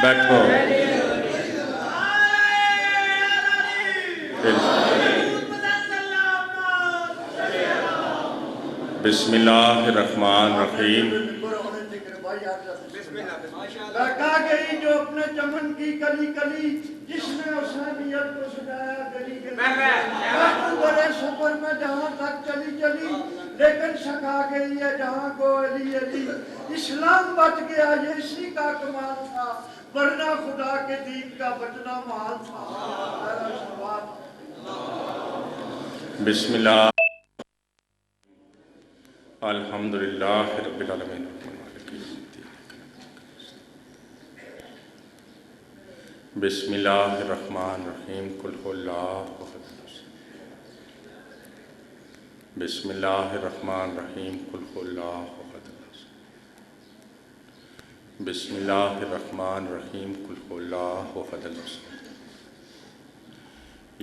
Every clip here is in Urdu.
بیٹھو بسم اللہ الرحمن الرحیم بہکا گئی جو اپنے چمن کی کلی کلی جس نے حسینیت کو سجایا گلی گلی محبوب بڑے سفر میں جہاں تک چلی چلی لیکن شکا گئی ہے جہاں کو علی علی اسلام بچ گیا یہ اسی کا کمال تھا ورنہ خدا کے دین کا بچنا محال تھا بسم اللہ الحمدللہ رب العالمین بسم اللہ الرحمن الرحیم قل هو اللہ احد بسم اللہ الرحمن الرحیم قل هو اللہ احد بسم اللہ الرحمن الرحیم قل هو اللہ احد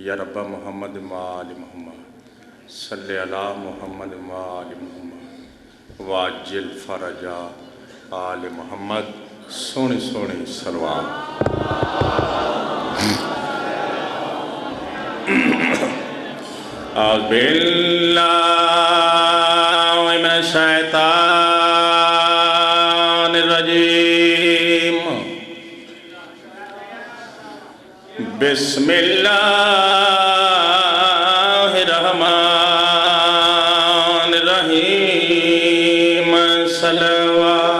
یا رب محمد وآل محمد صلی علی محمد وآل محمد واجل فرجا آل محمد سونی سونی سلوات اعوذ باللہ من الشیطان الرجیم بسم اللہ الرحمن الرحیم صلوات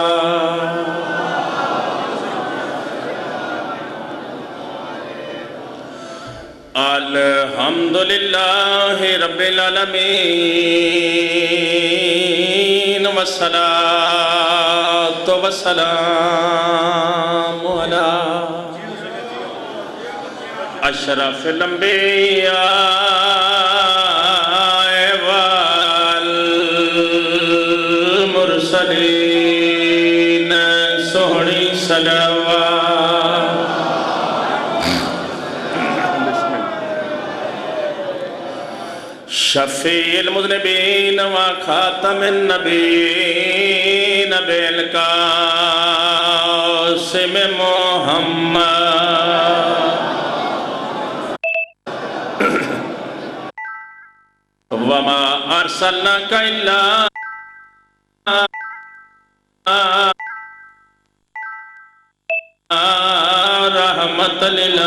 الحمدللہ رب العالمین والصلاة والسلام علی اشرف الانبیاء والمرسلین سہنی صلوات شفیع المذنبین و خاتم النبیین بالقاسم محمد وما ارسلناک الا رحمت للعالمین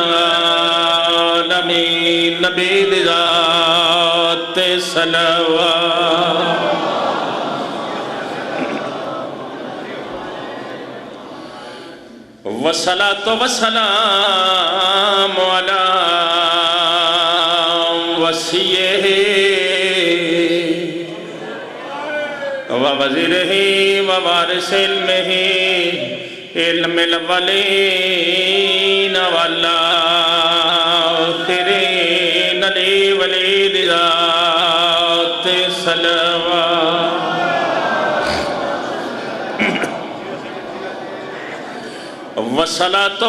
نبی ذات صلوات والصلاة والسلام علی وصیہ ووزیرہ ووارث علمہ علم الاولین والآخرین علی ولید ذات صلوات والصلاة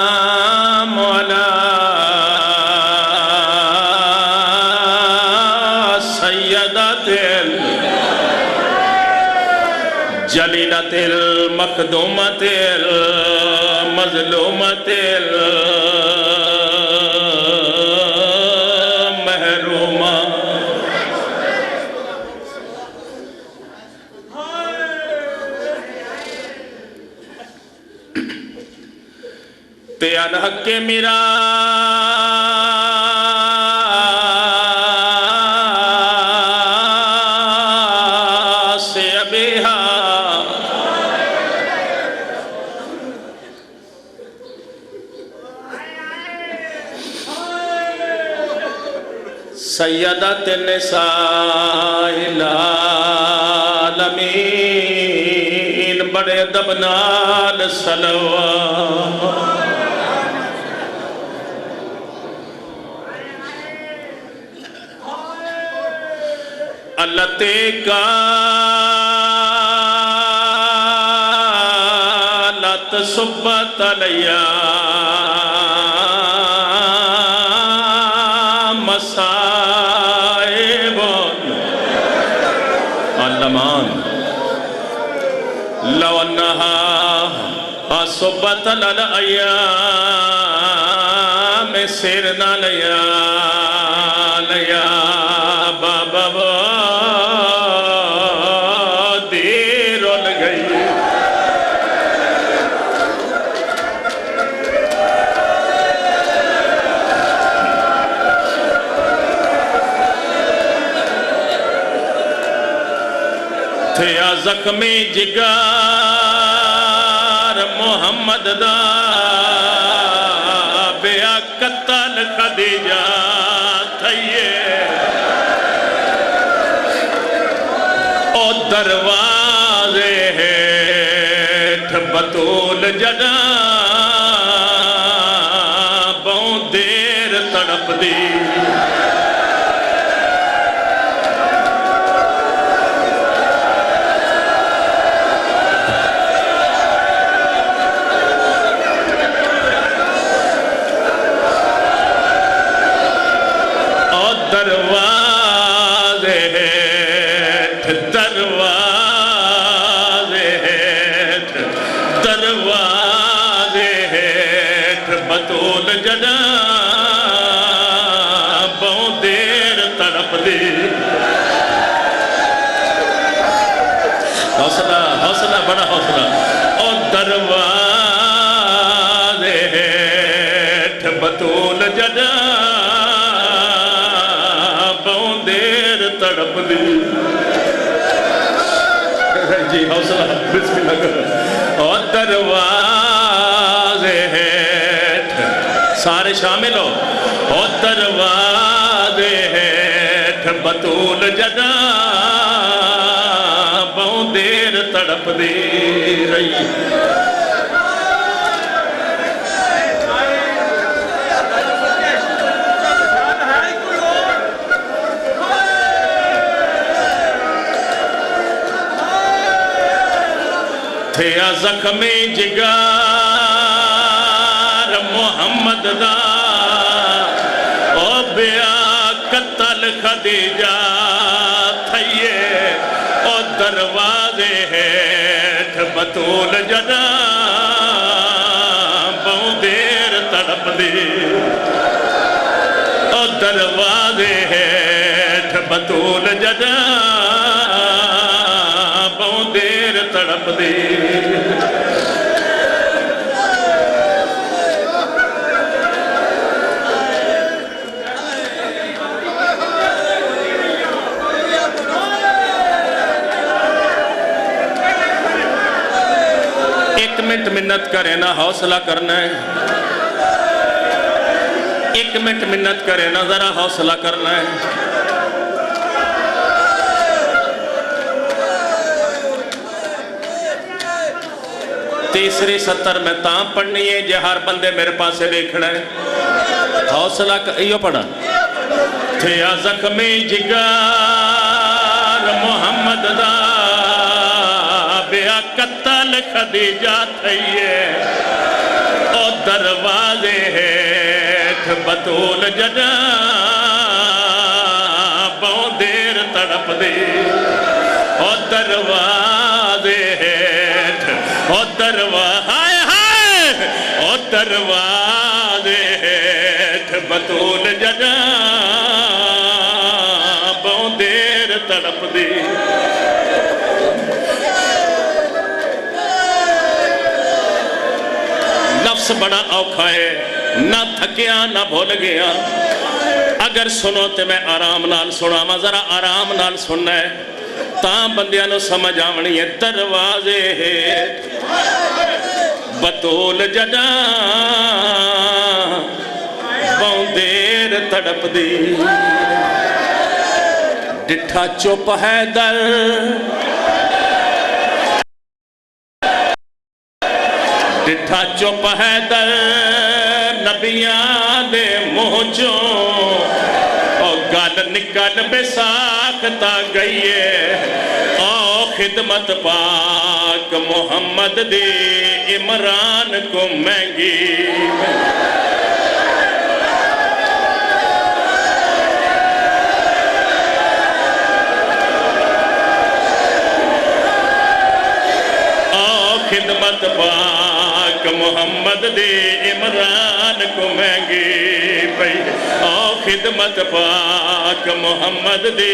والسلام علی سیدات الجلیلات المخدومات المظلومات المحرومات تیان حق میرا سے ابیہا سیدات النساء العالمین بڑے دبنال صلوات اللہ تیکا لات صبت علیہ مسائب الرحمن لو انہا اصبت للایام سرنا لیا بابا دیر ہو گئی تھیا زخمی جگار محمد دا بیا قتل خدیجہ تھئیے او دروازے ہیٹھ بطول جدا بہت دیر تڑپ دی بطول جدا بہت دیر تڑپ دی حوصلہ حوصلہ بڑا حوصلہ اور دروازے ہیٹھ بطول جدا بہت دیر تڑپ دی جی حوصلہ بسم اللہ کرو اور دروازے سارے شامل ہو اور دروازے ہیٹھ بطول جدا بہت دیر تڑپ دی رہی تھیا زخمی جگار محمد دا او بیا قتل خدیجہ تھئیے او دروازے ہیٹھ بطول جدا بہت دیر تڑپ دی او دروازے ہیٹھ بطول جدا بہت دیر تڑپ دی ایک منٹ منت کرے نا حوصلہ کرنا ہے ایک منٹ منت کرے نا ذرا حوصلہ کرنا ہے تیسری ستر میں تاں پڑھنی ہے جے ہر بندے میرے پاس سے دیکھنا ہے حوصلہ ایو پڑھا تھیا زخمی جگار محمد دا بیا قتل خدیجہ تھئیے او دروازے ہیٹھ بطول جدا بہت دیر تڑپ دی او دروازے ہیٹھ او دروازے ہیٹھ بطول جدا بہت دیر تڑپ دی لفظ بڑا اوکھا ہے نہ تھکیا نہ بھول گیا اگر سنو تے میں آرام نال سنا میں ذرا آرام نال سننا ہے تاں بندیاں نو سمجھ آونی ہے دروازے ہیٹھ بطول جدا بہت دیر تڑپ دی ڈٹھا چپ ہے در ڈٹھا چپ ہے در نبیاں دے موجوں اور گل نکل بے ساکھتا گئیے او خدمت پاک محمد دے عمران کو مہنگی خدمت پاک محمد دے عمران کو مہنگی پئی او خدمت پاک محمد دے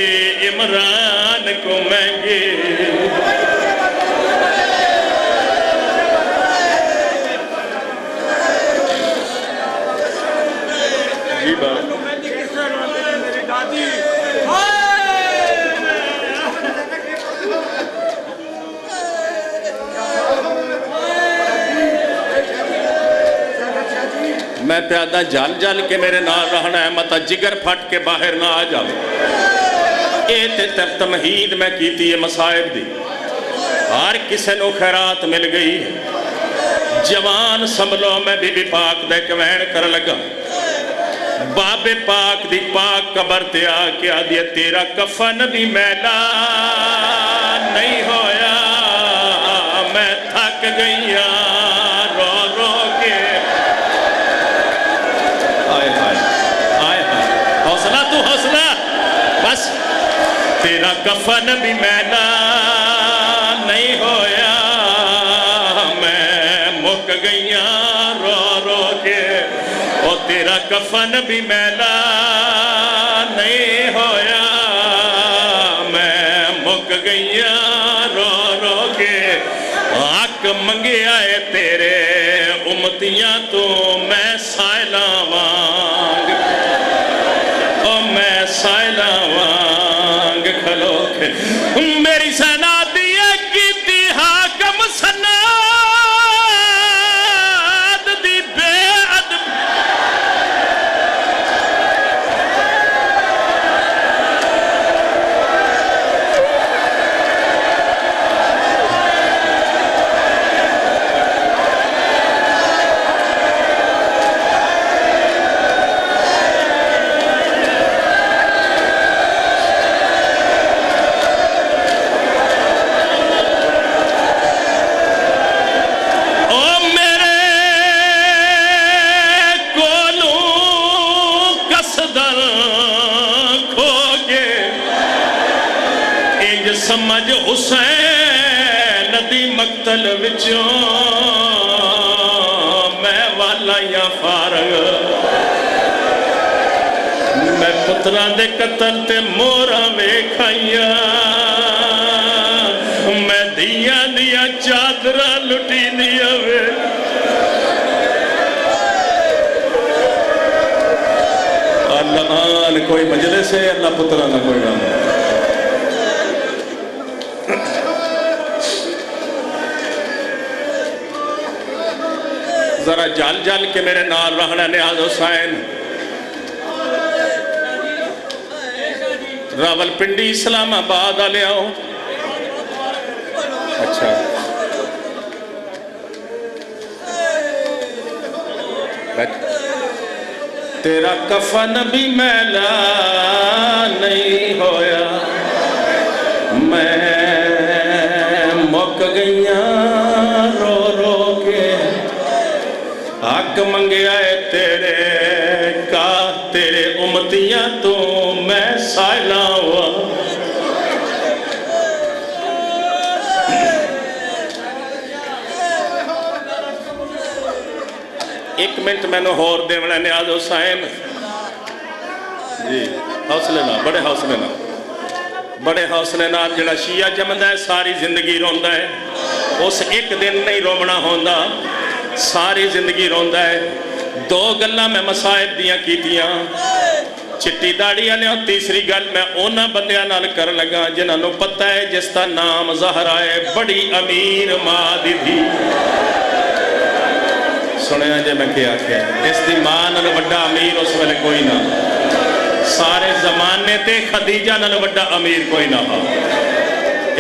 عمران کو مہنگی جی بات میں پیادہ جال جال کے میرے نال رہنا ہے متا جگر پھٹ کے باہر نہ آ جاؤ اے تے تمہید میں کیتی ہے مصائب دی ہر کسے نو خیرات مل گئی ہے جوان سنبھلو میں بی بی پاک دے کوین کر لگا باب پاک دی پاک قبر تے آ کے آدھیا تیرا کفن بھی میلا نہیں ہویا میں تھک گئی رو رو کے آئے آئے حوصلہ تو حوصلہ بس تیرا کفن بھی میلا نہیں ہویا میں مک گئی رو رو کے او تیرا کفن بھی میلا نہیں ہویا میں مک گئی رو رو کے حق منگے آئے تیرے امتیاں تو میں سائلاں وانگ او میں سائلاں وانگ کھلو کے میری سینا دیئے کیتی حاکم سناد دی بے عدم سمجھ حسین دی مقتل وچوں میں والا یا فارغ میں پتران دے قتل تے مورا ویکھائیا میں دیا دیا چادرہ لٹی دیا وے اللہ آن کوئی مجلس ہے اللہ پتران کوئی نام ذرا جال جال کے میرے نال رہنا نیاز حسین راول پنڈی اسلام آباد آلے آؤ اچھا تیرا کفن بھی میلا نہیں ہویا میں مک گئیاں رو رو کے حق منگے آئے تیرے کا تیرے امتیاں تو میں سائلہ ہوا ایک منٹ میں نے ہور دے وڑا نیاز حسین جی حوصلے نہ بڑے حوصلے نہ جڑا شیعہ جمدہ ہے ساری زندگی روندہ ہے اس ایک دن نہیں رومنا ہوندہ ساری زندگی روندہ ہے دو گلہ میں مصائب دیاں کیتیاں چٹی داڑی آلے اور تیسری گل میں اونا بندیاں نال کر لگا جنہاں نو پتہ ہے جس تا نام زہرائے بڑی امیر ماں دی تھی سنے آجے میں کیا اس دی ماں نال وڈا امیر اس ویلے کوئی نہ سارے زمانے تے خدیجہ نال وڈا امیر کوئی نہ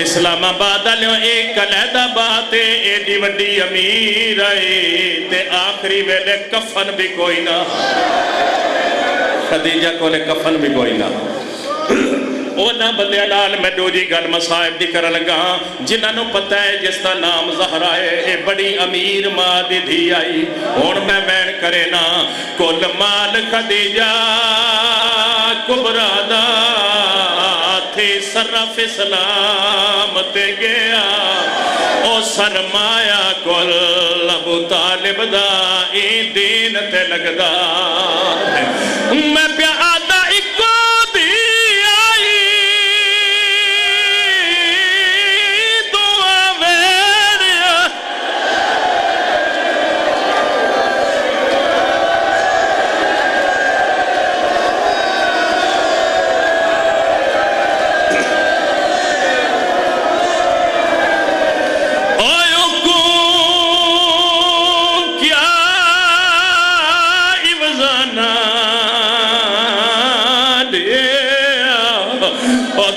اسلام آباد لیوں ایک علیحدہ بات ہے ایڈی وڈی امیر آئی تے آخری ویلے کفن بھی کوئی نہ خدیجہ کو لے کفن بھی کوئی نہ اونا بندے لال میں دو جی گل مصائب دی کر لگا جنہاں نو پتہ ہے جس تا نام زہرا ہے اے بڑی امیر ماں دی دھی آئی ہون میں وین کرے نا کل مال خدیجہ کبرا دا تھے صرف اسلام تے گیا او سرمایا کل ابو طالب دا ای دین تے لگدا میں پیا آدھا اکو دی آئی دعا ویڑیا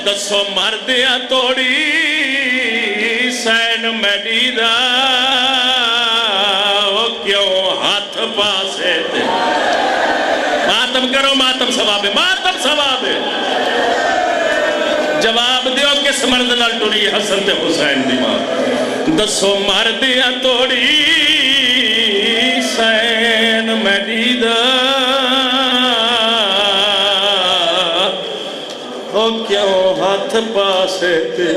دسو مردیاں توڑی سین میڈی دا کیوں ہاتھ پاسے تے ماتم کرو ماتم ثواب ہے جواب دیو کس مرد نال ٹوڑی حسن تے حسین دی ماں دسو مردیاں توڑی سین میڈی دا کیوں ہاتھ پاسے تے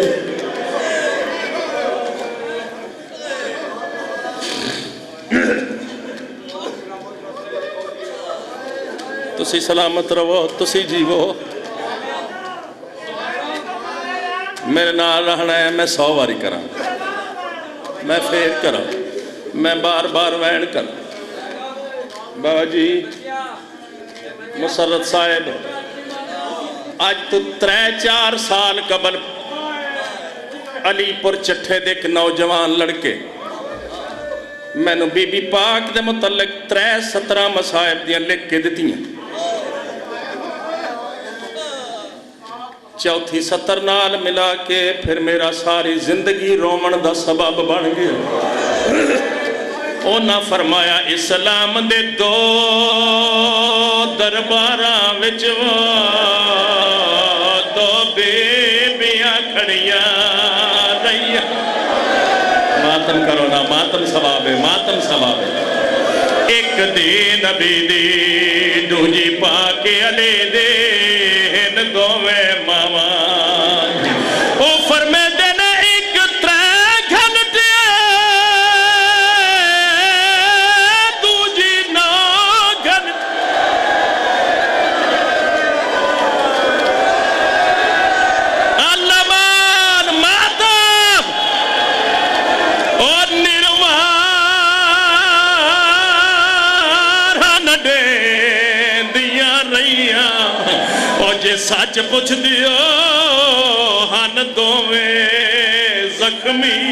تسی سلامت رہو تسی جیو میرے نال رہنا ہے میں 100 باری کرا میں پھر کرا میں بار بار وین کر بابا جی مسرت صاحب آج تو 3-4 سال قبل علی پور چٹھے دیکھ نوجوان لڑکے میں نے بی بی پاک دے متعلق 3-17 مسائب دیاں لکھ کے دیتی ہیں چوتھی 70 نال ملا کے پھر میرا ساری زندگی رومن دا سبب بن گیا اونا فرمایا اسلام دے 2 درباراں وچ ماتم کرو نا ماتم ثواب ہے ایک دین نبی دی دونجی پاکے علی دے ہن دوویں ماما او فرمے دینے ایک 3 گھنٹے دونجی 9 گھنٹے علمان ماتم اور نرواران دین دیا رہیاں اور جے سچ پوچھ دیو ہن دوویں زخمی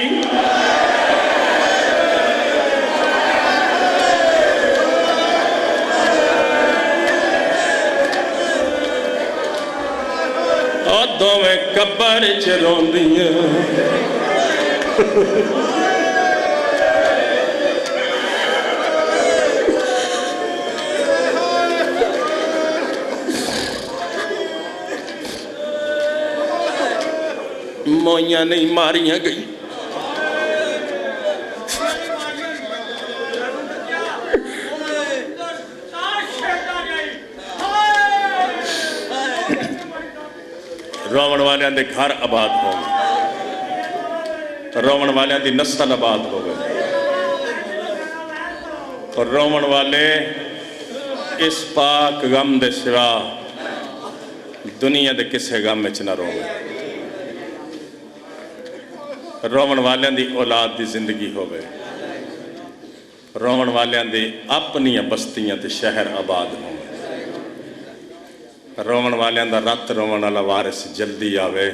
اور دوویں قبر چ روندیاں مویاں نہیں ماریاں گئی رومن والیاں دے گھر آباد ہو گئے رومن والیاں دی نسل آباد ہو گئے اور رومن والے اس پاک غم دے سوا دنیا دے کسے غم میں چنہ رو گئے رومن والیاں دی اولاد دی زندگی ہو گئے رومن والیاں دی اپنی بستیاں تے شہر آباد ہو گئے رومن والیاں دا رت رومن والا وارث جلدی آوے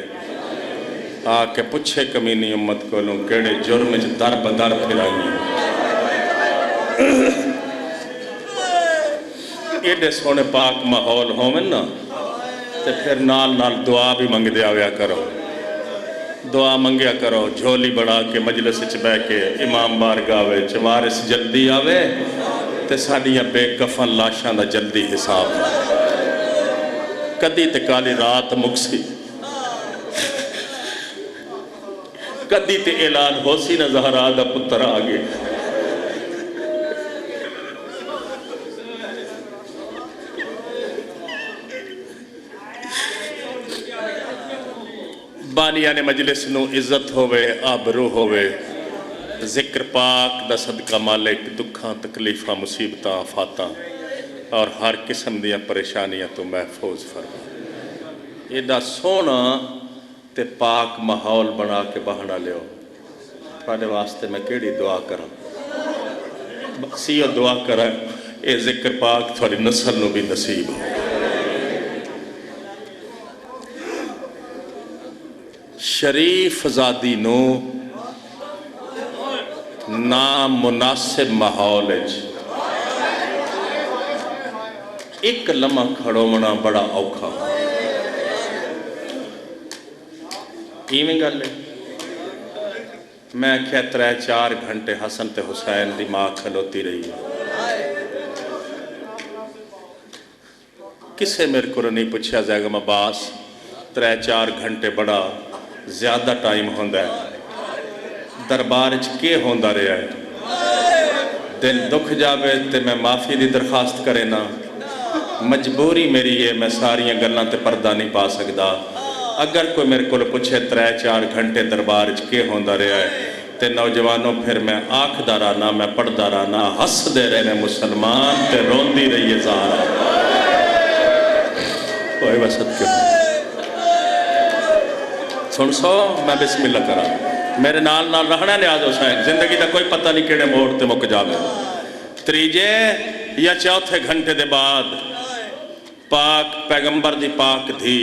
آکے پچھے کمینی امت کو لوں کیڑے جرم جو در بدر پھرائیں ایڈے سونے پاک ماحول ہومن نا تے پھر نال نال دعا بھی منگ دیا ہویا کرو دعا منگیا کرو جھولی بڑھا کے مجلس چ بہ کے امام بارگاہ وچ وارث جلدی آوے تے ساڈیاں بے کفن لاشاں دا جلدی حساب کدی تے کالی رات مکسی کدی تے اعلان ہو سی نہ زہرا دا پتر آگے بانیان مجلس نو عزت ہوئے آبرو ہوئے ذکر پاک دا صدقہ مالک دکھاں تکلیفاں مصیبتاں آفاتاں اور ہر قسم دیا پریشانیاں تو محفوظ فرما. ایڈا سونا تے پاک ماحول بنا کے بہنا لیو. تھوڑے واسطے میں کیڑی دعا کراں؟ بس یہ دعا کراں اے ذکر پاک تھوڑی نسل نو بھی نصیب ہو. شریف زادی نو نامناسب ماحول ایک لمحہ کھڑونا بڑا اوکھا. ایویں گل ہے. میں کہہ 3-4 گھنٹے حسن تے حسین دی ماں کھلوتی رہی. کسے میرے کو نہیں پوچھا جائے گا عباس 3-4 گھنٹے بڑا زیادہ ٹائم ہوندہ ہے. دربار کے ہوندہ رہا ہے. دل دکھ جاوے تے میں معافی دی درخواست کرے نا. مجبوری میری ہے میں ساریاں گلاں تے پردہ نہیں پا سکدا. اگر کوئی میرے کو پوچھے 3-4 گھنٹے دربار کے ہوندہ رہا ہے تے نوجوانوں پھر میں آنکھ دا رہنا میں پڑھدا رہنا ہس دے رہنے مسلمان تے روندی رہی زہرا. کوئی وسط کیوں سن سو میں بسم اللہ کرا. میرے نال رہنا نیاز حسین. زندگی دا کوئی پتہ نہیں کیڑے موڑ تے مک جاوے. 3 یا 4 گھنٹے دے بعد پاک پیغمبر دی پاک دھی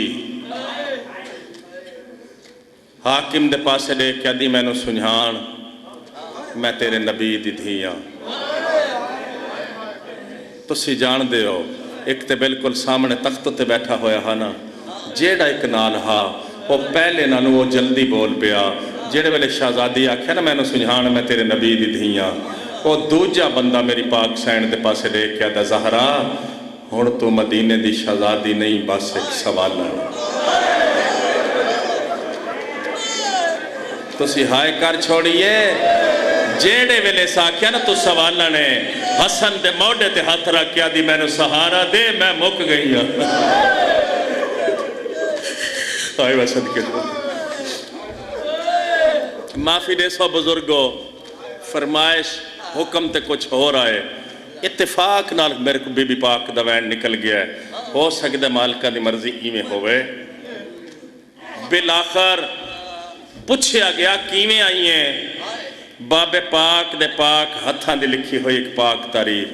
حاکم دے پاسے لے کے دی میں نو سنجھان میں تیرے نبی دی دھیاں. تسی جان دے ہو ایک تے بالکل سامنے تخت تے بیٹھا ہویا ہا نا. جیڑا ایک نال ہا وہ پہلے نالوں وہ جلدی بول پیا. جیڑے ویلے شہزادی آکھیا نا میں نو سنجھان میں تیرے نبی دی دھیاں وہ دوجا بندہ میری پاک سین دے پاسے لے کے دا زہرا ہن تو مدینے دی شہزادی نہیں بس ایک سوال ہے. تسی ہائے کر چھوڑیے. جیڑے ویلے ساکھیا نا تو سوالہ نے حسن دے موڑے تے ہاتھ رکھیا دی میں نو سہارا دے میں مک گئی ہوں. آئے وسط کے معافی دے سو بزرگو. فرمائش حکم تے کچھ ہو رہا ہے. اتفاق نال میرے کو بی بی پاک دا وین نکل گیا ہے. ہو سکتا مالکہ دی مرضی ایویں ہوئے. بالآخر پوچھیا گیا کیویں آئی ہیں. باب پاک دے پاک ہتھاں دی لکھی ہوئی ایک پاک تاریخ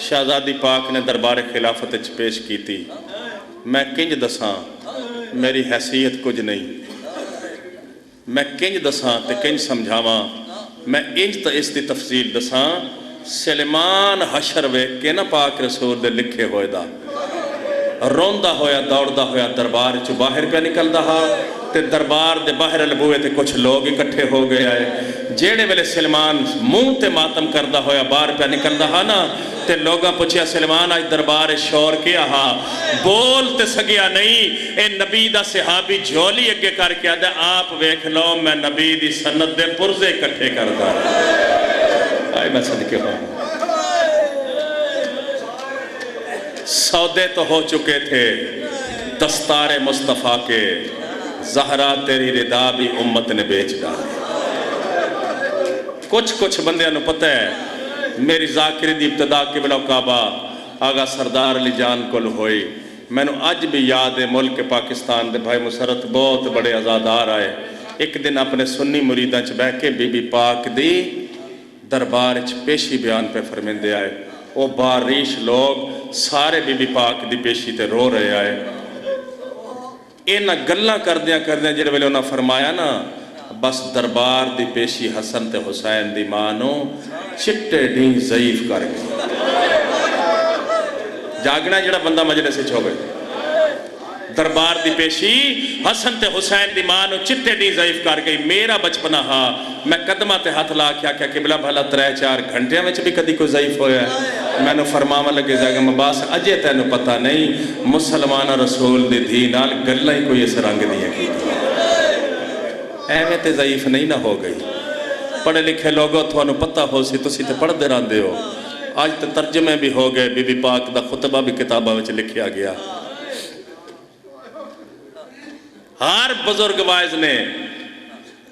شہزادی پاک نے دربار خلافت پیش کی تھی. میں کنج دساں میری حیثیت کچھ نہیں. میں کنج دساں تے کنج سمجھاواں. میں انج تا اس دی تفصیل دساں. سلیمان حشر وے کے نا پاک رسول دے لکھے ہوئے دا روندہ ہویا دوڑدا ہویا دربار چو باہر پہ نکل دہا تے دربار دے باہر لبوئے تے کچھ لوگ اکٹھے ہو گئے آئے. جیڑے ویلے سلمان منہ تے ماتم کردہ ہویا باہر پہ نکل دہا نا تے لوگاں پوچھیا سلمان آج دربار شور کیا ہا. بول تے سگیا نہیں. اے نبی دا صحابی جھولی اگے کر کے آدھے آپ ویکھ لو میں نبی دی سنت دے پرزے اکٹھے کردہ. آئے میں صدقے ہوں. سودے تو ہو چکے تھے دستار مصطفیٰ کے. زہرا تیری ردا بھی امت نے بیچ ڈالی. کچھ بندیاں نو پتہ ہے میری ذاکری دی ابتدا کے بلا کعبہ آگا سردار علی جان کل ہوئی. میں نو آج بھی یاد ہے ملک پاکستان دے بھائی مسرت بہت بڑے عزادار آئے. ایک دن اپنے سنی مریداں چ بہ کے بی بی پاک دی دربار چ پیشی بیان پہ فرمیندے آئے. وہ باریش لوگ سارے بی بی پاک دی پیشی تے رو رہے آئے. اینا گلہ کردیاں جڑے ویلے انہاں فرمایا نا بس دربار دی پیشی حسن تے حسین دی مانو چٹے ڈین ضعیف کر گئے. جاگنا جڑا بندہ مجلس سے چھو گئے. دربار دی پیشی حسن تے حسین دی مانو چٹے ڈین ضعیف کر گئی. میرا بچپنا ہا میں قدمہ تے ہاتھ لا کیا قبلہ بھلا 3-4 گھنٹے میں بھی کدی کوئی ضعیف ہویا ہے. میں نے فرماما لگے جاگا مباس اجے تینو پتہ نہیں مسلمان رسول دی دھی نال گلہ ہی کوئی اس رنگ دیا کی. ایویں تے ضعیف نہیں نہ ہو گئی. پڑھے لکھے لوگوں تھوانو پتہ ہو سی تسی تے پڑھ دے راندے ہو. آج تے ترجمے بھی ہو گئے. بی بی پاک دا خطبہ بھی کتابہ وچ لکھیا گیا. ہر بزرگ وائز نے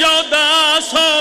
1400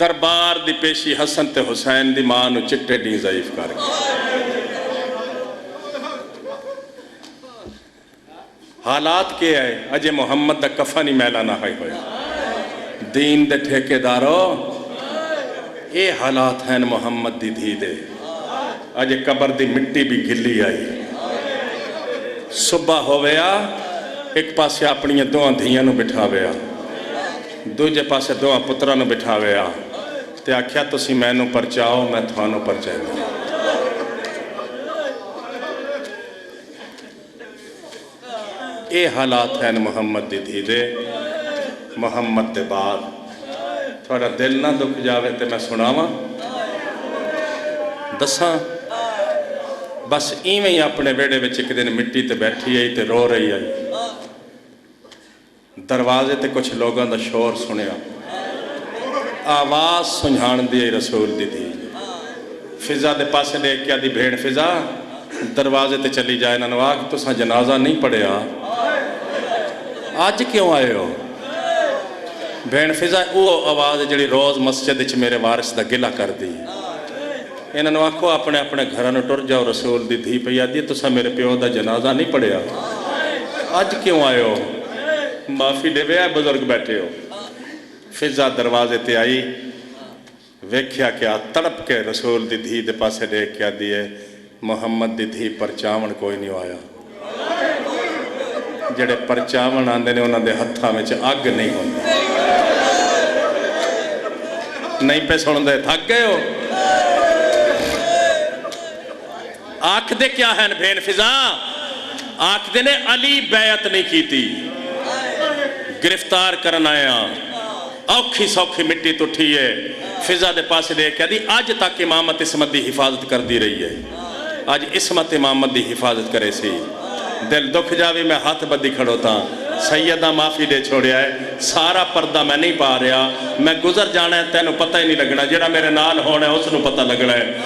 دربار دی پیشی حسن تے حسین دی ماں نو چٹے ڈی ضعیف کر گئے۔ حالات کے ہے اجے محمد دا کفن ہی میلا نہ ہوئے دین دے ٹھیکے دارو، اے حالات ہیں محمد دی دھی دے۔ اجے قبر دی مٹی بھی گلی آئی، صبح ہویا ایک پاسے اپنی دوہاں دھیاں نو بٹھاویا، دوجے پاسے دوہاں پترہ نو بٹھاویا تے آکھیا تسی میں نو پرچاؤ میں تھانو پرچاؤ۔ اے حالات ہیں محمد دی دھی دے۔ محمد دے بعد تھوڑا دل نہ دکھ جاوے تے میں سناواں دساں بس ایویں ہی اپنے ویڑے وچ ایک دن مٹی تے بیٹھی آئی تے رو رہی آئی، دروازے تے کچھ لوگوں دا شور سنیا، آواز سنجھان دی رسول دی تھی۔ فضا دے پاسے لے کیا دی بھیڑ فضا دروازے تے چلی جائے ننواق تو ساں جنازہ نہیں پڑھیا، آج کیوں آئے ہو؟ بھیڑ فضا وہ آواز جڑی روز مسجد وچ میرے وارث دا گلہ کر دی، انہوں نے آکھو اپنے اپنے گھرانو ٹر جاؤ، رسول دی دھی پہ آدھی تسا میرے پیو دا جنازہ نہیں پڑھیا، آج کیوں آئے ہو؟ معافی دے وے بزرگ بیٹھے ہو۔ فضا دروازے تے آئی، ویکھیا کیا تڑپ کے رسول دی دھی دے پاسے دیکھ کیا دیئے محمد دی دھی پرچاون کوئی نہیں آیا، جڑے پرچاون آندے نے انہاں دے ہتھاں وچ اگ نہیں ہوندی، نہیں پہ سن دے تھک گئے ہو؟ آکھ دے کیا ہے بھین فضا؟ آکھ دے نے علی بیعت نہیں کی تھی، گرفتار کرنا آیا، اوکھی سوکھی مٹی تو ٹھیے، فضا دے پاسے دے کیا دی آج تک امامت اسمت دی حفاظت کر دی رہی ہے، آج اسمت امامت دی حفاظت کرے سی، دل دکھ جاوی میں ہاتھ بدی کھڑو تھا، سیدہ معافی دے چھوڑیا ہے، سارا پردہ میں نہیں پا رہا، میں گزر جانا ہے تینوں پتہ ہی نہیں لگنا، جڑا میرے نال ہونا ہے اس نو پتہ لگنا ہے۔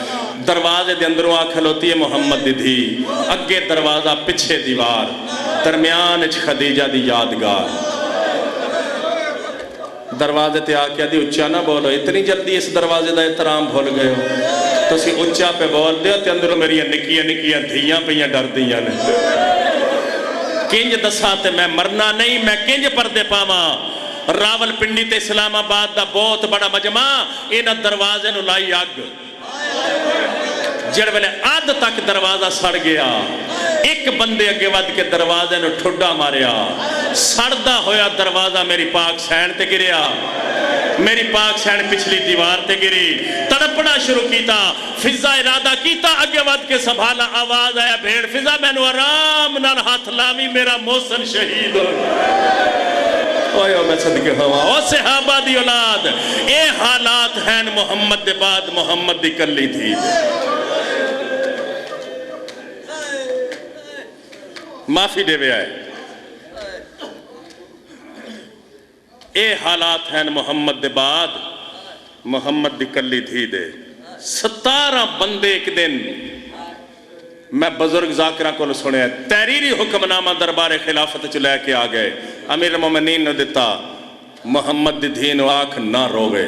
دروازے دے اندروں آکھل ہوتی ہے محمد دی دھی، اگے دروازہ پچھے دیوار، درمیان اچھ خدیجہ دی یادگار۔ دروازے تے آکیا دی اچھا نہ بولو، اتنی جلدی اس دروازے دا احترام بھول گئے ہو، تو اسی اچھا پہ بول دے تے اندروں میری نکیاں نکیاں دھیاں پہ ڈر دیاں نے، کنج دسا تے میں مرنا نہیں، میں کنج پردے پاواں۔ راول پنڈی تے اسلام آباد دا بہت بڑا مجمع، انہاں دروازے نو لائی آگ، جڑ ویلے آدھ تک دروازہ سڑ گیا، ایک بندے اگے ود کے دروازے نو ٹھڈا ماریا، سڑدا ہویا دروازہ میری پاک سین تے گریا، میری پاک سین پچھلی دیوار تے گری، تڑپنا شروع کیتا، فضا ارادہ کیتا اگے ود کے سنبھالا، آواز آیا بھیڑ فضا میں نو آرام نال ہاتھ لاوی، میرا محسن شہید ہو اوہ میں صدقے ہوا، او صحابہ دی اولاد، اے حالات ہیں محمد دے بعد محمد دی کلی تھی۔ معافی دے وے آئے، اے حالات ہیں محمد دے بعد محمد دی کلی تھی دے۔ 17 بندے ایک دن میں بزرگ ذاکرہ کو سنے تحریری حکم نامہ دربار خلافت چلے کے آ گئے، امیر مومنین نے دیتا محمد دی دھی نو آنکھ نہ روے،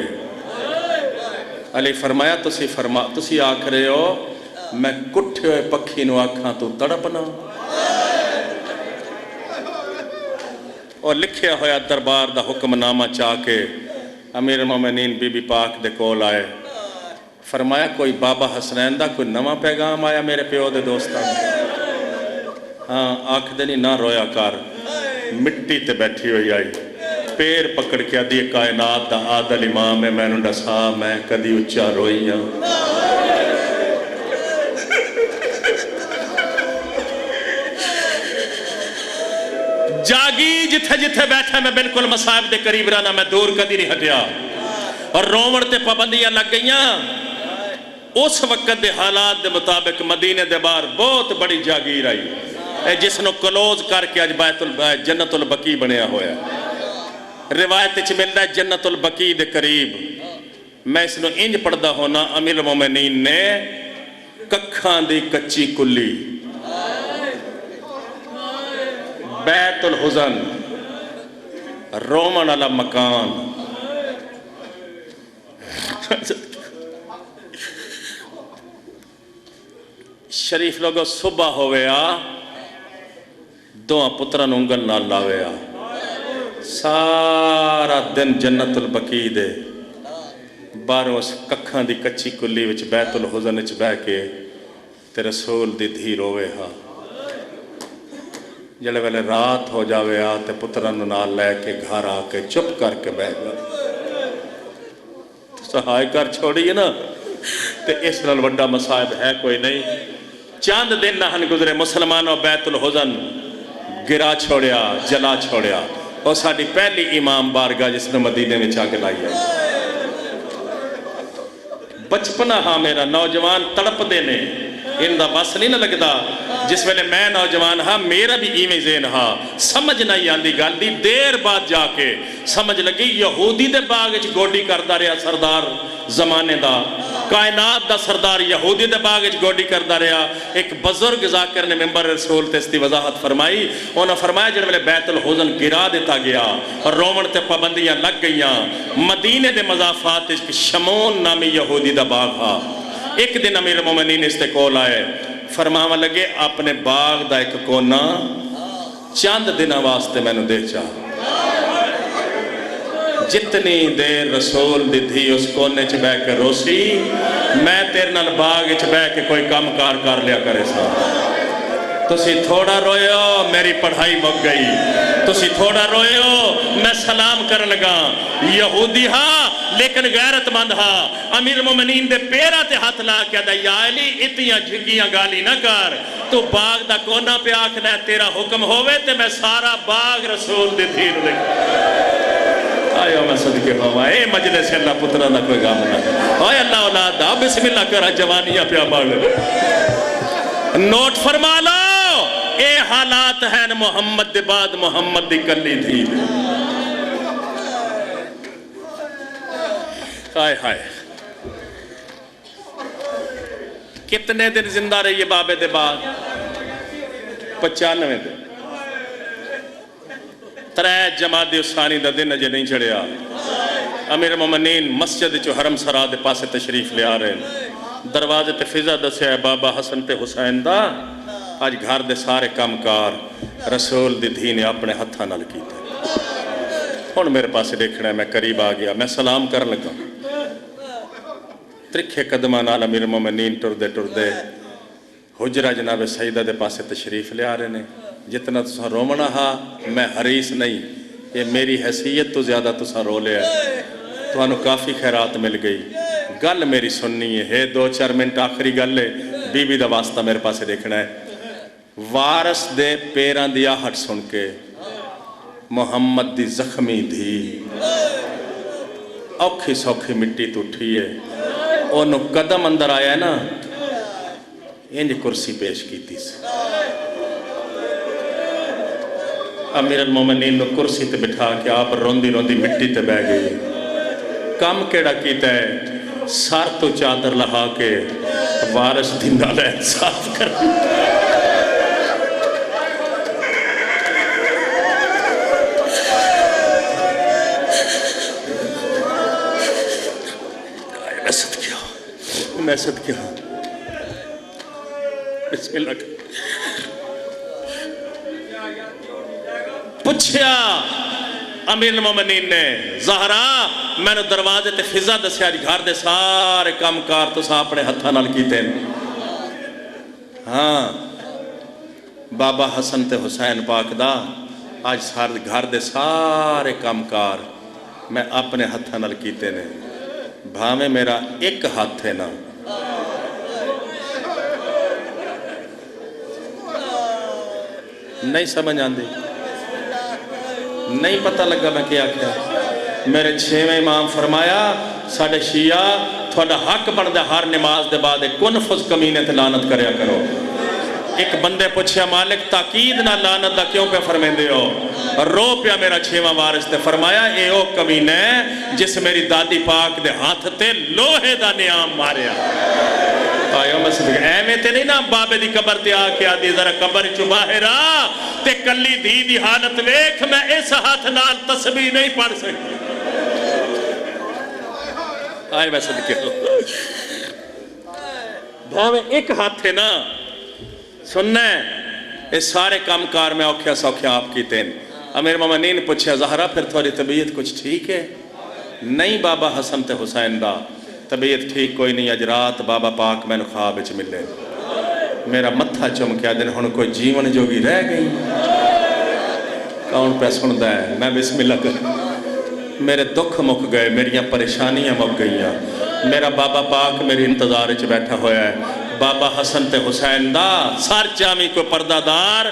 علی فرمایا تسی آکھ رہے ہو میں کٹھے ہوئے پکھی نو آنکھاں تو تڑپنا، اور لکھیا ہویا دربار دا حکم نامہ چاہ کے امیر مومنین بی بی پاک دے کول آئے، فرمایا کوئی بابا حسنین دا کوئی نواں پیغام آیا میرے پیو دے دوستان، ہاں آنکھ دنی نہ رویا کر، مٹی تے بیٹھی ہوئی آئی، پیر پکڑ کے دی کائنات دا عادل امام ہے، میں نے ڈسا میں کدی اچھا روئی ہوں، جاگی جتھے جتھے بیٹھا میں بالکل مصائب دے قریب رہنا، میں دور کدی نہیں ہٹیا، اور رومن تے پابندیاں لگ گئیاں۔ اس وقت دے حالات دے مطابق مدینے دے باہر بہت بڑی جاگیر آئی، جس نو کلوز کر کے اج جنت البقیع بنیا ہویا، روایت چ ملدا ہے جنت البقیع دے قریب، میں اس نو انج پڑھدا ہونا، امیر المومنین نے ککھاں دی کچی کلی، بیت الحزن، رومن والا مکان، شریف لوگوں صبح ہوئے دو پتروں انگل نال لاوے سارا دن جنت البقیع دے باہروں اس ککھاں دی کچی کلی وچ بیت الحزن وچ بہ کے تے رسول دی دھی روے جڑے ویلے رات ہو جاوے تے پتروں نال لے کے گھر آ کے چپ کر کے بہ گیا سہائے کر چھوڑی نا تے اس نال وڈا مصائب ہے کوئی نہیں چاند دن نہن گزرے مسلمانوں بیت الحزن گرا چھوڑیا جلا چھوڑیا اور ساڑی پہلی امام بارگاہ جس نے مدینے میں چاہ کے لائی ہے بچپنا ہاں میرا نوجوان تڑپ دینے ان دا بس نہیں نہ لگدا جس ویلے میں نوجوان ہاں میرا بھی ایویں ذہن ہاں سمجھ نہیں آندی گل دی دیر بعد جا کے سمجھ لگی یہودی دے باغ وچ گوڈی کردا رہیا سردار زمانے دا کائنات دا سردار یہودی دے باغ وچ گوڈی کردا رہیا ایک بزرگ ذاکر نے منبر رسول تے اس دی وضاحت فرمائی انہاں فرمایا جڑے ویلے بیت الحزن گرا دیتا گیا اور رومن تے پابندیاں لگ گئیاں مدینے دے مضافات وچ شمون نامی یہودی دا باغ ہا ایک دن امیر المومنین اس تے کول آئے فرماوا لگے اپنے باغ دا ایک کونا چاند دن واسطے میں نے دے چاہ جتنی دیر رسول دی تھی اس کونے چ بہ کے روسی میں تیرے نال باغ چ بہ کے کوئی کام کار کر لیا کرے سا تسی تھوڑا روئے ہو میری پڑھائی مک گئی تسی تھوڑا روئے ہو میں سلام کر لگا یہودی ہاں لیکن غیرت مند ہاں امیر المومنین دے پیرا تے ہاتھ لا کے دا یا علی اتیاں جھگیاں گالی نہ کر تو باغ دا کونا پہ آکھنا ہے تیرا حکم ہوئے تے میں سارا باغ رسول دے دھیر لے آئیو میں صدقے ہوا اے مجلس اللہ پترہ نہ کوئی گام نہ آئے اللہ اولاد دا بسم اللہ کرا جوانیاں پہ آباڑ نوٹ فرما لو اے حالات ہیں محمد دے بعد محمد دی کلی تھی ہائے ہائے کتنے دن زندہ رہی ہے بابے دے بعد 95 دن ترے جماعت ثانی دا دن اجے نہیں چڑھیا امیر مومنین مسجد چو حرم سرا دے پاسے تشریف لے آ رہے ہیں دروازے تے فضا دسیا ہے بابا حسن تے حسین دا آج گھر دے سارے کام کار رسول دی دھی نے اپنے ہتھاں نال کیتے ہن میرے پاسے دیکھنا ہے میں قریب آ گیا میں سلام کر لگا ترکھے قدمہ نال امیر مومنین ٹر دے حجرہ جناب سیدہ دے پاسے تشریف لے آ رہے ہیں جتنا تسا رومنا ہا میں حریص نہیں یہ میری حیثیت تو زیادہ تسا رو لے ہے تو انہوں کافی خیرات مل گئی گل میری سننی ہے 2-4 منٹ آخری گل ہے بی بی دا واسطہ میرے پاسے دیکھنا ہے وارث دے پیران دیا ہٹ سن کے محمد دی زخمی دھی اوکھی سوکھی مٹی تو اٹھی ہے انہوں قدم اندر آیا ہے نا انج کرسی پیش کی تھی امیر المومنین نے کرسی تے بٹھا کے آپ روندی روندی مٹی تے بہ گئی کام کیڑا کیتا ہے سار تو چادر لہا کے وارث دی نالہ انصاف کر میں صدقے ہوں بسم اللہ پوچھیا امیر المومنین نے زہرا میں نے دروازے تے فضا دسیا گھر دے سارے کام کار تو سا اپنے ہتھاں نال کیتے ہاں بابا حسن تے حسین پاک دا آج سارے گھر دے سارے کام کار میں اپنے ہتھاں نال کیتے نے بھاویں میرا ایک ہاتھ ہے نا نہیں سمجھ آندی نہیں پتہ لگا میں کیا میرے 6ویں امام فرمایا ساڑھے شیعہ تھوڑا حق بندہ ہر نماز دے بعد کنفذ کمینے تے لعنت کریا کرو ایک بندے پوچھیا مالک تاکید نہ لعنت دا کیوں پہ فرمین دے ہو رو پیا میرا 6واں وارث تے فرمایا اے او کمینے جس میری دادی پاک دے ہاتھ تے لوہے دا نیام ماریا آئیو مسئلہ اے تے نہیں نا بابے دی قبر تے آکے آدھی ذرا قبر چو باہر آ تے کلی دی حالت ویکھ میں اس ہاتھ نال تسبیح نہیں پڑھ سکتی آئے میں صدقے ہو بھاوے ایک ہاتھ تھے نا سننا ہے اس سارے کام کار میں اوکھیا سوکھیا آپ کی تین امیر مومنین پوچھے زہرا پھر تھوڑی طبیعت کچھ ٹھیک ہے؟ نہیں بابا حسن تے حسین دا طبیعت ٹھیک کوئی نہیں اج رات بابا پاک میں نے خواب وچ ملے میرا متھا چمکیا دن ہن کوئی جیون جوگی رہ گئی کون پہ سندا ہے میں بسم اللہ کر میرے دکھ مک گئے میریاں پریشانیاں مک گئیاں میرا بابا پاک میری انتظار وچ بیٹھا ہویا ہے بابا حسن تے حسین دا سر چامی کو پردہ دار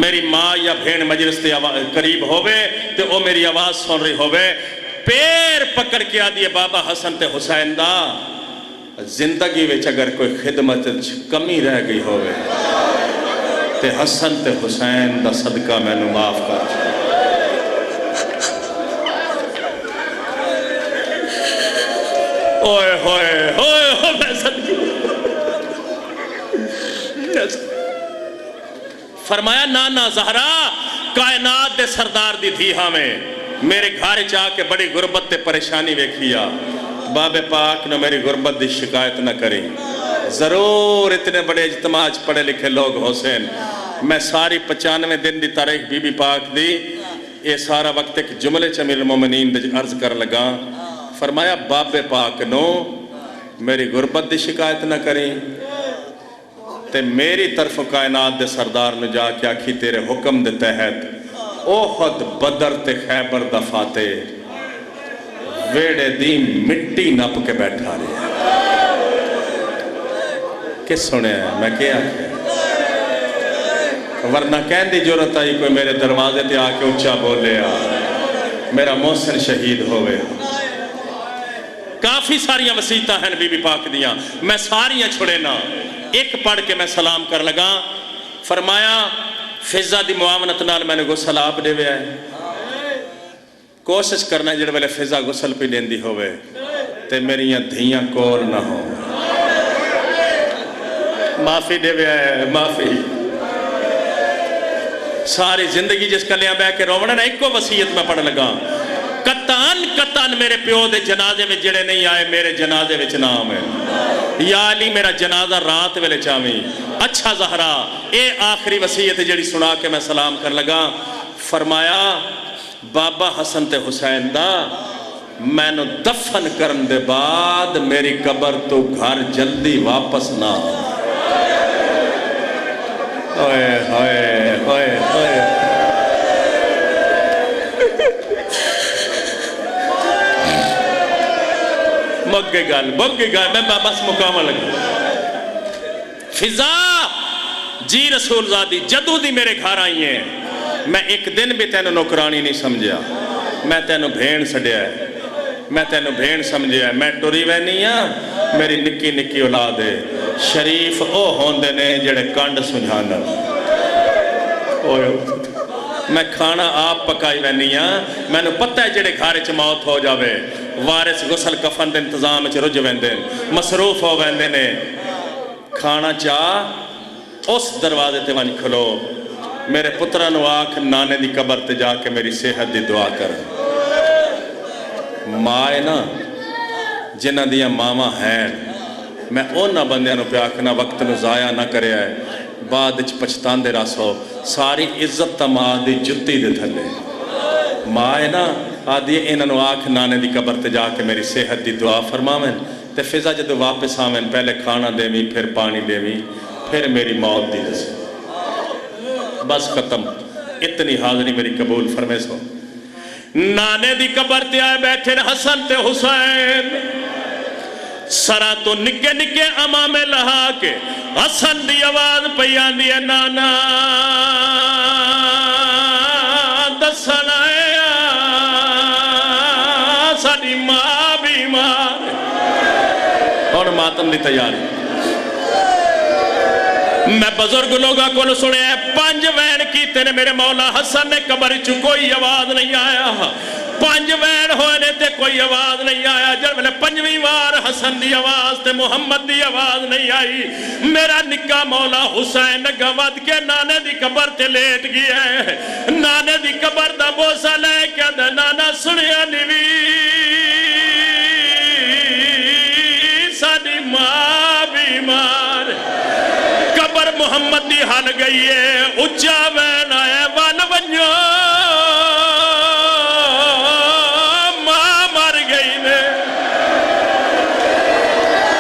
میری ماں یا بھین مجلس تے قریب ہوئے تے او میری آواز سن رہی ہوئے پیر پکڑ کے آدھی بابا حسن تے حسین دا زندگی وچ اگر کوئی خدمت کمی رہ گئی ہوئے تے حسن تے حسین دا صدقہ میں نو معاف کر اوئے ہوئے ہوئے ہوئے میں صدقہ فرمایا نانا زہرا کائنات دے سردار دی تھی ہمیں میرے گھر چاہ کے بڑی غربت تے پریشانی ویکھیا بابے پاک نے میری غربت دی شکایت نہ کری ضرور اتنے بڑے اجتماع پڑھے لکھے لوگ حسین میں ساری 95 دن دی تاریخ بی بی پاک دی یہ سارا وقت ایک جملے چ امیر المومنین دے عرض کر لگا فرمایا بابے پاک نو میری غربت دی شکایت نہ کری تے میری طرف کائنات دے سردار نے جا کے آکھی تیرے حکم دے تحت اوحد بدر تے خیبر دا فاتح ویڑے دی مٹی نپ کے بیٹھا رہے کس سنے ہیں میں کیا ورنہ کہن دی جرت آئی کوئی میرے دروازے تے آکے اچھا بولے میرا محسن شہید ہوئے کافی ساریاں وسیعتاں ہیں بی بی پاک دیاں میں ساریاں چھڑے نا ایک پڑھ کے میں سلام کر لگا فرمایا فضہ دی معاونت نال میں نے غسل آپ دے ویا ہے کوشش کرنا جڑے والے فضہ غسل پہ لیندی ہوئے تے میریاں دھیاں کول نہ ہو معافی دے ویا ہے معافی ساری زندگی جس کلیاں بے کے روڑا نا ایک کو وسیعت میں پڑھ لگا کتان میرے پیو دے جنازے میں جڑے نہیں آئے میرے جنازے میں نام ہے یا علی میرا جنازہ رات ویلے چاہیں اچھا زہرا اے آخری وصیت جڑی سنا کے میں سلام کر لگا فرمایا بابا حسن تے حسین دا میں نو دفن کرن دے بعد میری قبر تو گھر جلدی واپس نہ اوئے ہوئے ہوئے ہوئے مک گئی گال میں بس مقامہ لگا فضا جی رسول زادی جدو دی میرے گھر آئی ہیں میں ایک دن بھی تینو نوکرانی نہیں سمجھیا میں تینو بھین سڑیا ہے میں تینو بھین سمجھیا ہے میں ٹوری وے نہیں ہاں میری نکی نکی اولاد ہے شریف او ہوندے نے جڑے کانڈ سنجھانا میں کھانا آپ پکائی وے نہیں ہاں میں نے پتہ ہے جڑے گھارے چ موت ہو جاوے وارث غسل کفن دے انتظام چ رج ویندے مصروف ہو ویندے نے کھانا چاہ اس دروازے تے ون کھلو میرے پترہ نو آکھ نانے دی قبر تے جا کے میری صحت دی دعا کر مائے نا جنہ دیا ماما ہیں میں اونا بندیاں نو پہ آکھنا وقت نو ضائع نہ کرے آئے بعد اچھ پچھتان دے راسو ساری عزت تا ماں دی جتی دے تھلے مائے نا آدھی انہوں آکھ نانے دی قبر تے جا کے میری صحت دی دعا فرماویں تے فضا جدو واپس آویں پہلے کھانا دے بھی پھر پانی دے بھی پھر میری موت دی رسے بس ختم اتنی حاضری میری قبول فرمے سو نانے دی قبر تے آئے بیٹھے حسن تے حسین سرا تو نکے نکے امامے لہا کے حسن دی آواز پیان دی نانا دسن آیا ساڑی ماں بیمار اور ماتم دی تیاری میں بزرگ لوگا کو سنے ہیں 5 وین کیتے نے میرے مولا حسن نے قبر چو کوئی آواز نہیں آیا 5 وین ہونے تے کوئی آواز نہیں آیا جب میں نے 5ویں وار حسن دی آواز تے محمد دی آواز نہیں آئی میرا نکا مولا حسین گواد کے نانے دی قبر تے لیٹ گیا ہے نانے دی قبر دا بوسا لے کے نانا سنیا نیوی ماں بیمار قبر محمد دی حل گئی ہے اچھا بین آئے ون ونجو ماں مر گئی نے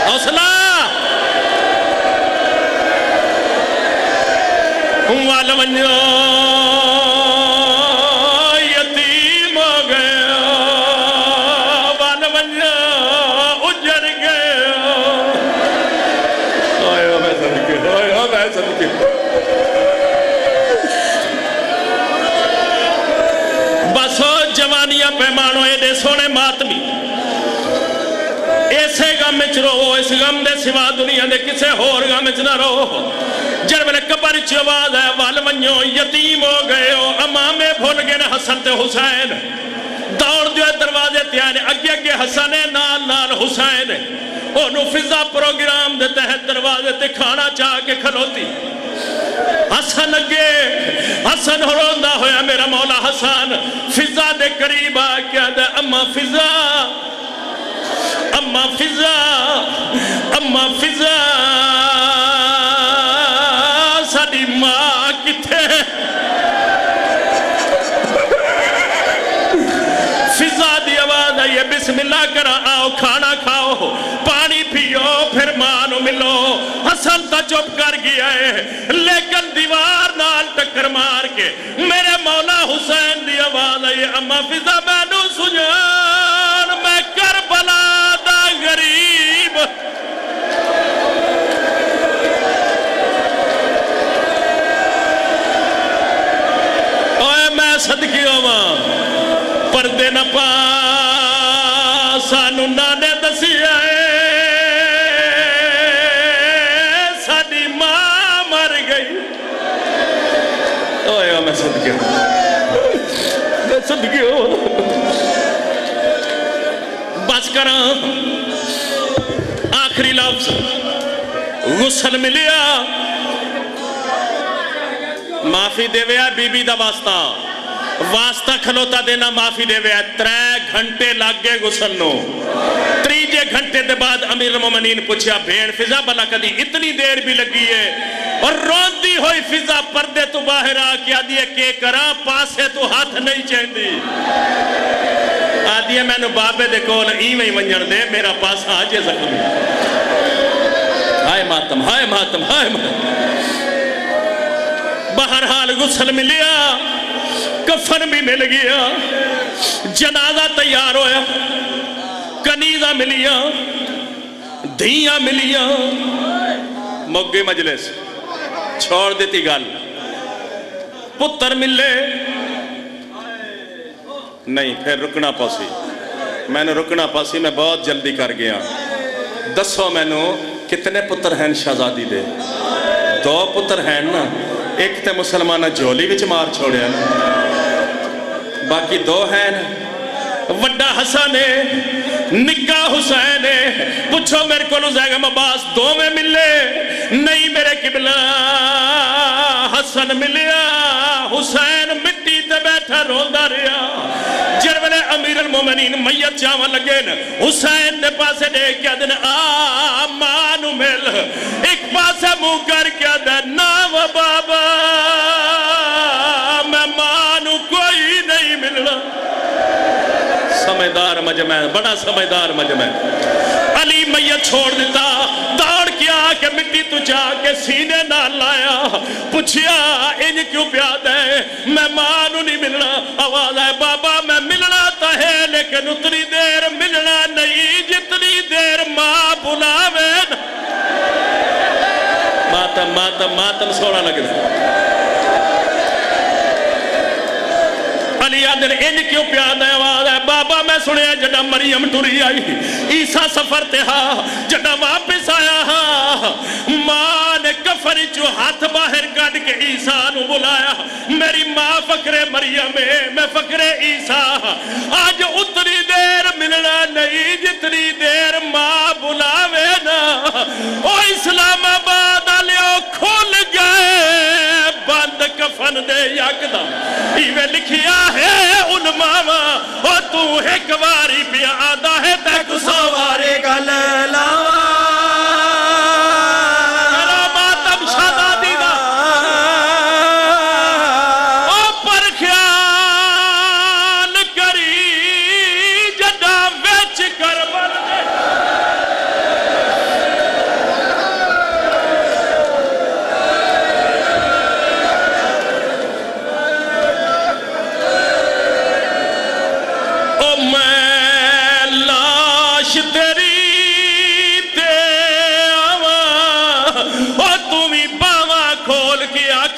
حوصلہ ون ونجو یتیم ہو گیا ون ونجو اجڑ گیا آیا میں صدقے آیا میں صدقے بس جوانیاں پیمانوں دے سونے ماتمی ایسے غم وچ رہو اس غم دے سوا دنیا دے کسے ہور غم وچ نہ رہو جب میں قبر چ آواز ہے ول ونجو یتیم ہو گئے ہو امامے بھول گئے نے حسن تے حسین دوڑ دیو دروازے تیارے اگے اگے حسن نال نال حسین انہوں فضا پروگرام دے تحت دروازے تے کھانا چاہ کے کھلوتی حسن اگے حسن ہروندا ہویا میرا مولا حسن فضا دے قریب آ کے دے اما فضا اما فضا اما فضا ساڈی ماں کتھے فضا دی آواز آئی ہے بسم اللہ کرا آؤ کھانا کھاؤ پانی پیو پھر ماں نو ملو حسن تا چپ کر گیا ہے لیکن دیوار نال ٹکر مار کے میرے مولا حسین دی آواز آئی ہے اما فضا میں نو سجان میں کربلا دا غریب اوے میں صدقی ہوا پردے نہ پا سانو نانے دسی آئے ساڈی ماں مر گئی اوے میں صدقی ہوا میں صدقی ہوا بس کراں آخری لفظ غسل ملیا معافی دے ویا بی بی دا واسطہ کھلوتا دینا معافی دے ویا 3 گھنٹے لگ گئے غسل نو 3 گھنٹے دے بعد امیر المومنین پوچھا بھیڑ فضا بلا کدی اتنی دیر بھی لگی ہے اور روندی ہوئی فضا پردے تو باہر آ کے آدھی ہے کہ کرا پاسے تو ہاتھ نہیں چاہندی آدھی ہے میں نے بابے دے کول ایویں ونجن دے میرا پاسا آجے زخمی ہائے ماتم ہائے ماتم ہائے ماتم بہرحال غسل ملیا کفن بھی مل گیا جنازہ تیار ہویا کنیزہ ملیا دھیاں ملیا مگی مجلس چھوڑ دیتی گل پتر ملے نہیں پھر رکنا پاسی میں نے رکنا پاسی میں بہت جلدی کر گیا دسو میں نے کتنے پتر ہیں شہزادی دے 2 پتر ہیں نا ایک تے مسلمانہ جولی وچ مار چھوڑے ہیں باقی 2 ہیں وڈا حسن ہے نکا حسین ہے پوچھو میرے کو زیگم عباس 2 میں ملے نہیں میرے قبلہ حسن ملیا حسین مٹی تے بیٹھا روندا رہا جرولے امیر المومنین میت جاوان لگے حسین نے پاسے دے کیا دن مانو مل ایک پاسے مو کر کیا دن ناو بابا میں مانو کوئی نہیں ملنا سمجھدار مجمع بڑا سمجھدار مجمع علی میت چھوڑ دیتا دوڑ کیا کہ مٹی تو جا کے سینے نہ لایا پوچھیا ان کیوں پیاد ہے میں مانو نہیں ملنا آواز ہے بابا میں ملنا تا ہے لیکن اتنی دیر ملنا نہیں جتنی دیر ماں بلاوے ماتم ماتم ماتم سونا لگ رہا علی آدھر ان کیوں پیاد ہے آواز ہے بابا میں سنے جڑا مریم ٹوری آئی عیسیٰ سفر تے ہاں جڑا واپس آیا ہاں ماں نے کفری جو ہاتھ باہر کٹ کے عیسیٰ نو بلایا میری ماں فقر مریم ہے میں فقر عیسیٰ آج اتنی دیر ملنا نہیں جتنی دیر ماں بلاوے نا او اسلام آباد آلیو کھول گئے بند کفن دے یکدم ایوے لکھیا ہے ان ماما او تو ایک واری پیا آدھا ہے تک سوارے گل لاوا